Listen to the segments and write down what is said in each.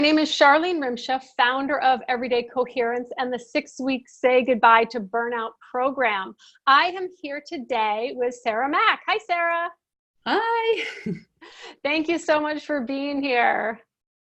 name is Charlene Rimsha, founder of Everyday Coherence and the 6-week Say Goodbye to Burnout program. I am here today with Sarah Mack. Hi, Sarah. Hi. Thank you so much for being here.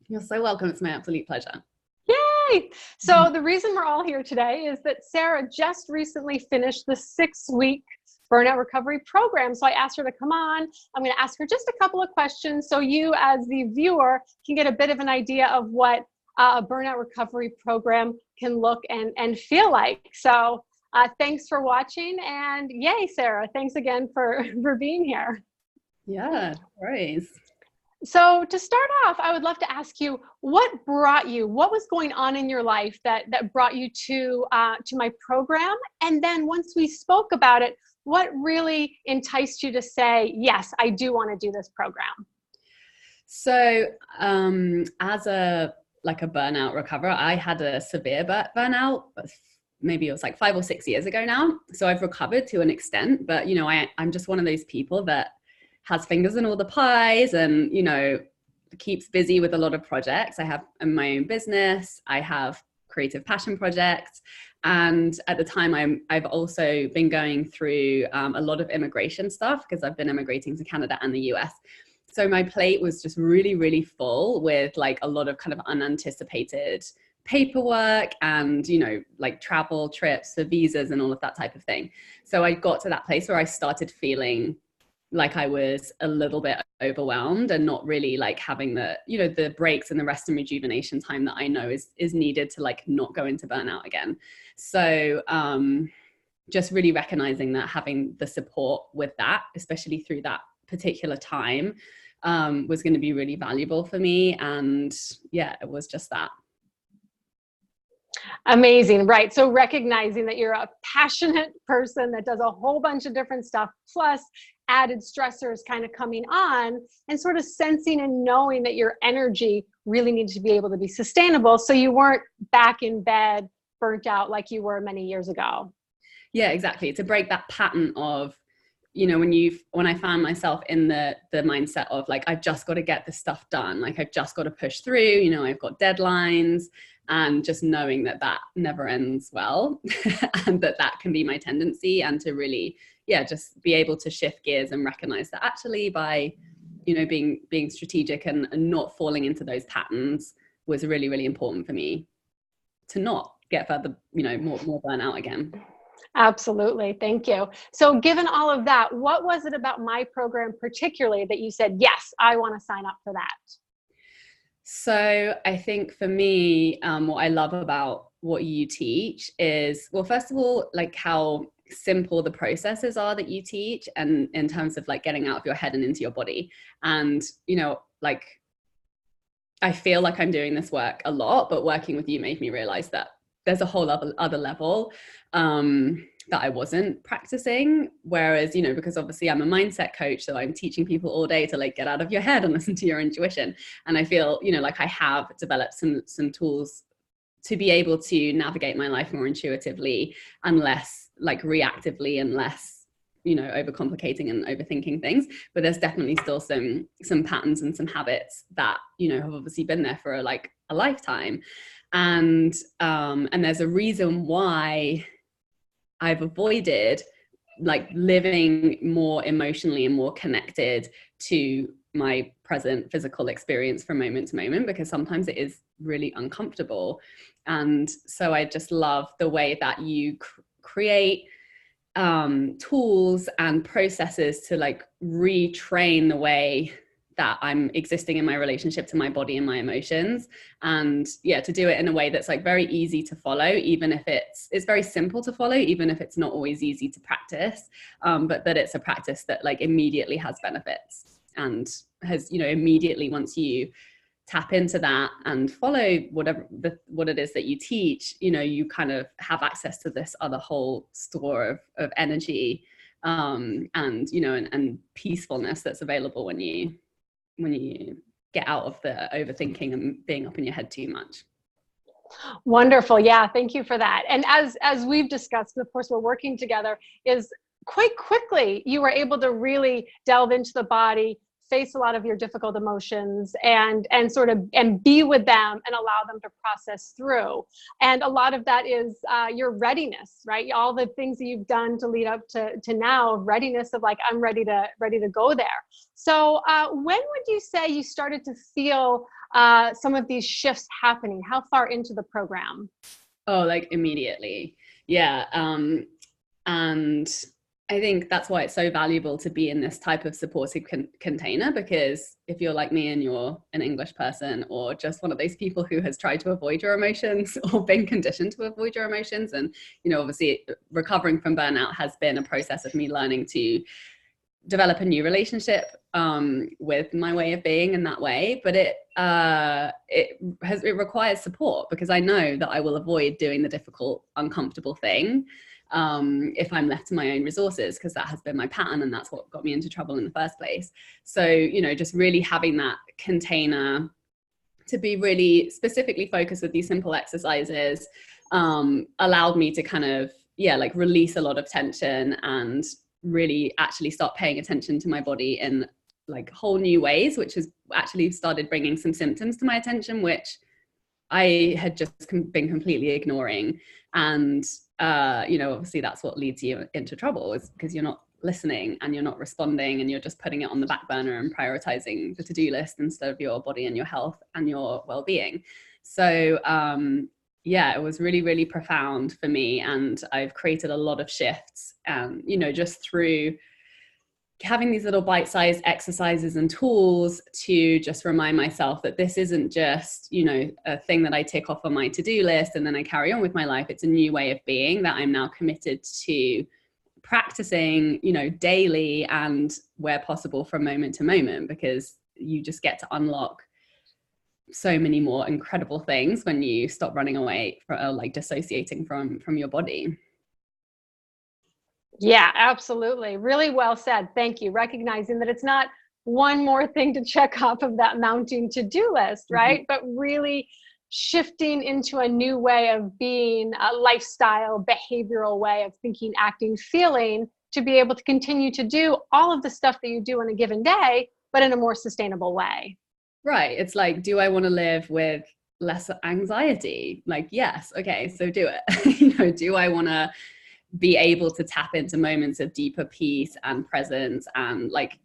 You're so welcome. It's my absolute pleasure. Yay! So the reason we're all here today is that Sarah just recently finished the 6-week burnout recovery program. So I asked her to come on. I'm going to ask her just a couple of questions so you as the viewer can get a bit of an idea of what a burnout recovery program can look and feel like. So thanks for watching, and yay, Sarah, thanks again for being here. Yeah, no worries. So to start off, I would love to ask you, what was going on in your life that brought you to my program? And then once we spoke about it, what really enticed you to say, yes, I do want to do this program? So as a burnout recoverer, I had a severe burnout. Maybe it was like 5 or 6 years ago now. So I've recovered to an extent, but I'm just one of those people that has fingers in all the pies and, keeps busy with a lot of projects. I have my own business. I have creative passion projects. And at the time, I've also been going through a lot of immigration stuff because I've been immigrating to Canada and the US. So my plate was just really, really full with like a lot of kind of unanticipated paperwork and, travel trips for visas and all of that type of thing. So I got to that place where I started feeling like I was a little bit overwhelmed and not really like having the breaks and the rest and rejuvenation time that I know is needed to like not go into burnout again. So just really recognizing that having the support with that, especially through that particular time, was going to be really valuable for me. And yeah, it was just that. Amazing, right? So recognizing that you're a passionate person that does a whole bunch of different stuff, plus added stressors kind of coming on, and sort of sensing and knowing that your energy really needs to be able to be sustainable, so you weren't back in bed burnt out like you were many years ago. Yeah, exactly. To break that pattern of, when I found myself in the mindset of like, I've just got to get this stuff done. Like I've just got to push through, I've got deadlines, and just knowing that never ends well and that can be my tendency, and to really, just be able to shift gears and recognize that actually by, being strategic and not falling into those patterns was really, really important for me to not get further, more burnout again. Absolutely. Thank you. So given all of that, what was it about my program particularly that you said, yes, I want to sign up for that? So I think for me, what I love about what you teach is, well, first of all, like how simple the processes are that you teach, and in terms of like getting out of your head and into your body. And, like, I feel like I'm doing this work a lot, but working with you made me realize that there's a whole other level that I wasn't practicing. Whereas, because obviously I'm a mindset coach, so I'm teaching people all day to like get out of your head and listen to your intuition. And I feel, like I have developed some tools to be able to navigate my life more intuitively and less like reactively and less, overcomplicating and overthinking things. But there's definitely still some patterns and some habits that, have obviously been there for a lifetime. And there's a reason why I've avoided like living more emotionally and more connected to my present physical experience from moment to moment, because sometimes it is really uncomfortable. And so I just love the way that you create tools and processes to like retrain the way that I'm existing in my relationship to my body and my emotions. And to do it in a way that's like very easy to follow, even if it's very simple to follow, even if it's not always easy to practice, but that it's a practice that like immediately has benefits and has, immediately, once you tap into that and follow what it is that you teach, you kind of have access to this other whole store of energy, and peacefulness that's available when you get out of the overthinking and being up in your head too much. Wonderful. Yeah. Thank you for that. And as we've discussed, of course, we're working together, is quite quickly you were able to really delve into the body, face a lot of your difficult emotions and sort of, and be with them and allow them to process through. And a lot of that is your readiness, right? All the things that you've done to lead up to now, readiness of like, I'm ready to go there. So when would you say you started to feel some of these shifts happening? How far into the program? Oh, like immediately. Yeah. And I think that's why it's so valuable to be in this type of supportive container, because if you're like me and you're an English person or just one of those people who has tried to avoid your emotions or been conditioned to avoid your emotions, and, you know, obviously recovering from burnout has been a process of me learning to develop a new relationship with my way of being in that way. But it requires support, because I know that I will avoid doing the difficult, uncomfortable thing if I'm left to my own resources, because that has been my pattern and that's what got me into trouble in the first place. So, you know, just really having that container to be really specifically focused with these simple exercises allowed me to kind of, like release a lot of tension and really actually start paying attention to my body in like whole new ways, which has actually started bringing some symptoms to my attention, which I had just been completely ignoring. And, you know, obviously that's what leads you into trouble, is because you're not listening and you're not responding and you're just putting it on the back burner and prioritizing the to-do list instead of your body and your health and your well-being. So, it was really, really profound for me. And I've created a lot of shifts, you know, just through having these little bite-sized exercises and tools to just remind myself that this isn't just, you know, a thing that I tick off on my to-do list and then I carry on with my life. It's a new way of being that I'm now committed to practicing, you know, daily and where possible from moment to moment, because you just get to unlock so many more incredible things when you stop running away from, like dissociating from your body. Yeah, absolutely. Really well said. Thank you. Recognizing that it's not one more thing to check off of that mounting to-do list, right? But really shifting into a new way of being, a lifestyle, behavioral way of thinking, acting, feeling, to be able to continue to do all of the stuff that you do in a given day, but in a more sustainable way. Right. It's like, do I want to live with less anxiety? Like, yes. Okay. So do it. You know, do I want to be able to tap into moments of deeper peace and presence and, like,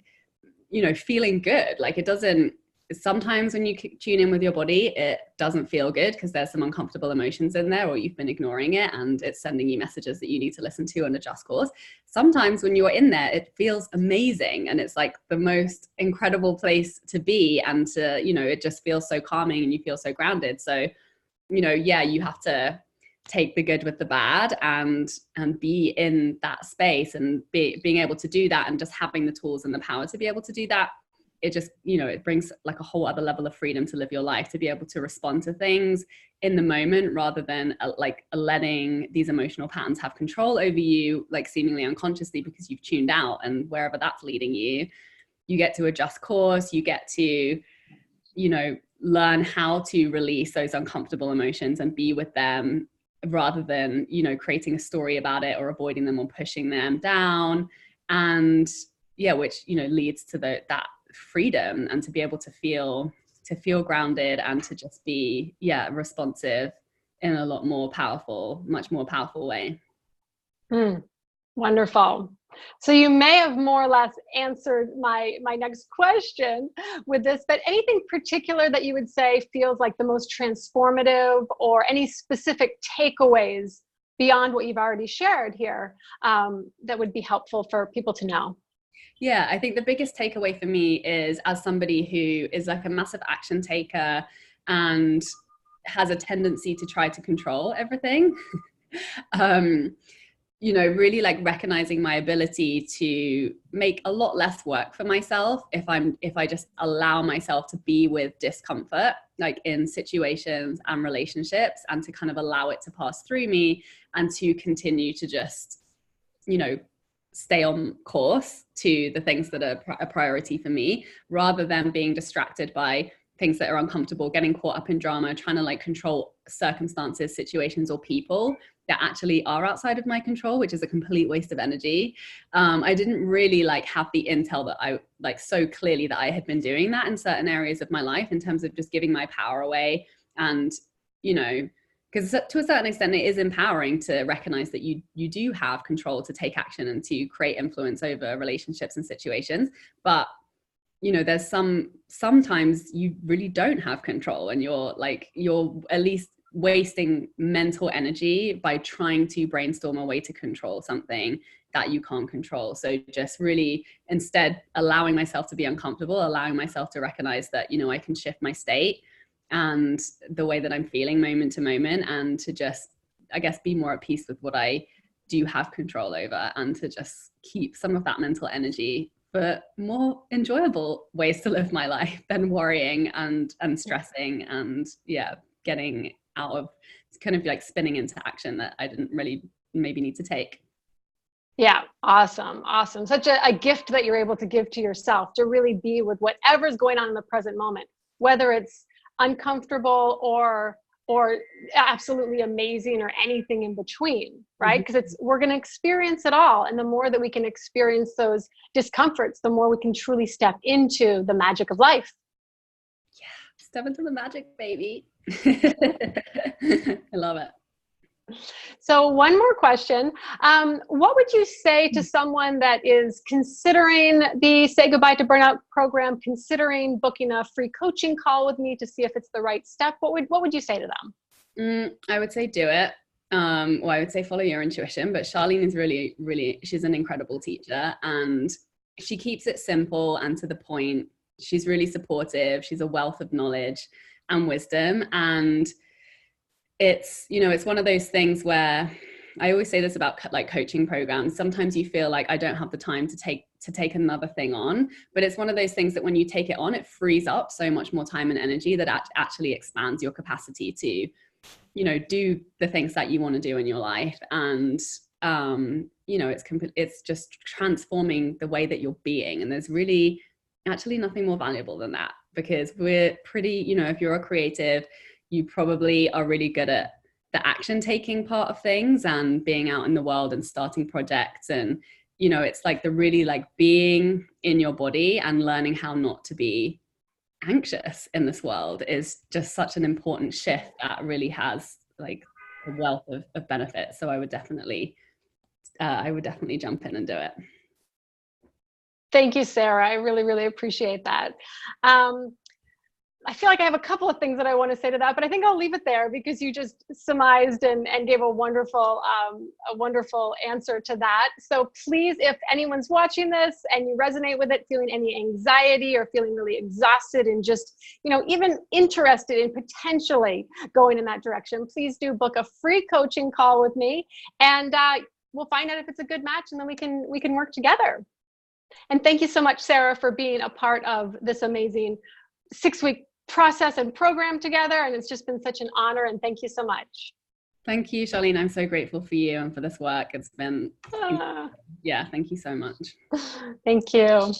you know, feeling good? Like, it doesn't, sometimes when you tune in with your body, it doesn't feel good because there's some uncomfortable emotions in there, or you've been ignoring it and it's sending you messages that you need to listen to and adjust course. Sometimes when you're in there, it feels amazing and it's like the most incredible place to be, and to, you know, it just feels so calming and you feel so grounded. So, you know, you have to take the good with the bad and be in that space, and being able to do that and just having the tools and the power to be able to do that. It just, you know, it brings like a whole other level of freedom to live your life, to be able to respond to things in the moment rather than like letting these emotional patterns have control over you, like seemingly unconsciously, because you've tuned out. And wherever that's leading you, you get to adjust course, you get to, you know, learn how to release those uncomfortable emotions and be with them, rather than, you know, creating a story about it or avoiding them or pushing them down. And which, you know, leads to that freedom, and to be able to feel grounded and to just be responsive in a lot more powerful, much more powerful way. Wonderful. So you may have more or less answered my next question with this, but anything particular that you would say feels like the most transformative, or any specific takeaways beyond what you've already shared here that would be helpful for people to know? Yeah, I think the biggest takeaway for me is, as somebody who is like a massive action taker and has a tendency to try to control everything, you know, really like recognizing my ability to make a lot less work for myself if I just allow myself to be with discomfort, like in situations and relationships, and to kind of allow it to pass through me, and to continue to just, you know, stay on course to the things that are a priority for me, rather than being distracted by things that are uncomfortable, getting caught up in drama, trying to like control circumstances, situations, or people that actually are outside of my control, which is a complete waste of energy. I didn't really like have the intel that I like so clearly that I had been doing that in certain areas of my life in terms of just giving my power away. And, you know, because to a certain extent, it is empowering to recognize that you do have control to take action and to create influence over relationships and situations. But, you know, there's sometimes you really don't have control, and you're at least wasting mental energy by trying to brainstorm a way to control something that you can't control. So just really instead allowing myself to be uncomfortable, allowing myself to recognize that, you know, I can shift my state and the way that I'm feeling moment to moment, and to just, I guess, be more at peace with what I do have control over, and to just keep some of that mental energy for more enjoyable ways to live my life than worrying and stressing and getting out of kind of like spinning into action that I didn't really maybe need to take. Yeah. Awesome. Awesome. Such a gift that you're able to give to yourself, to really be with whatever's going on in the present moment, whether it's uncomfortable or absolutely amazing or anything in between, right? Because we're going to experience it all. And the more that we can experience those discomforts, the more we can truly step into the magic of life. Yeah. Step into the magic, baby. I love it. So one more question. What would you say to someone that is considering the Say Goodbye to Burnout program, considering booking a free coaching call with me to see if it's the right step? What would you say to them? I would say do it. Well, I would say follow your intuition, but Charlene is really, really, she's an incredible teacher, and she keeps it simple and to the point. She's really supportive. She's a wealth of knowledge and wisdom. And it's, you know, it's one of those things where I always say this about like coaching programs. Sometimes you feel like I don't have the time to take another thing on, but it's one of those things that when you take it on, it frees up so much more time and energy that actually expands your capacity to, you know, do the things that you want to do in your life. And, you know, it's just transforming the way that you're being. And there's really actually nothing more valuable than that, because we're pretty, you know, if you're a creative, you probably are really good at the action taking part of things and being out in the world and starting projects. And, you know, it's like the really like being in your body and learning how not to be anxious in this world is just such an important shift that really has like a wealth of benefits. So I would definitely jump in and do it. Thank you, Sarah. I really, really appreciate that. I feel like I have a couple of things that I want to say to that, but I think I'll leave it there because you just surmised and gave a wonderful answer to that. So please, if anyone's watching this and you resonate with it, feeling any anxiety or feeling really exhausted and just, you know, even interested in potentially going in that direction, please do book a free coaching call with me, and we'll find out if it's a good match, and then we can work together. And thank you so much, Sarah, for being a part of this amazing 6-week process and program together. And it's just been such an honor. And thank you so much. Thank you, Charlene. I'm so grateful for you and for this work. It's been, thank you so much. Thank you.